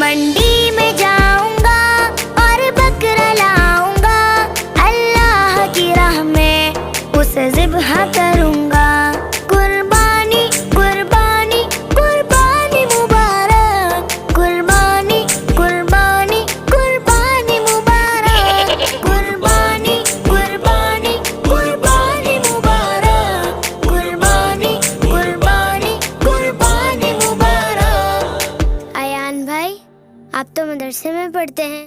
मंडी में जाऊंगा और बकरा लाऊंगा, अल्लाह की राह में उसे ज़िब्ह करूंगा। कुर्बानी कुर्बानी कुर्बानी मुबारक, कुर्बानी कुर्बानी कुर्बानी मुबारक, कुर्बानी कुर्बानी कुर्बानी मुबारक, कुर्बानी कुर्बानी कुर्बानी मुबारक। अयान भाई, आप तो मदरसे में पढ़ते हैं,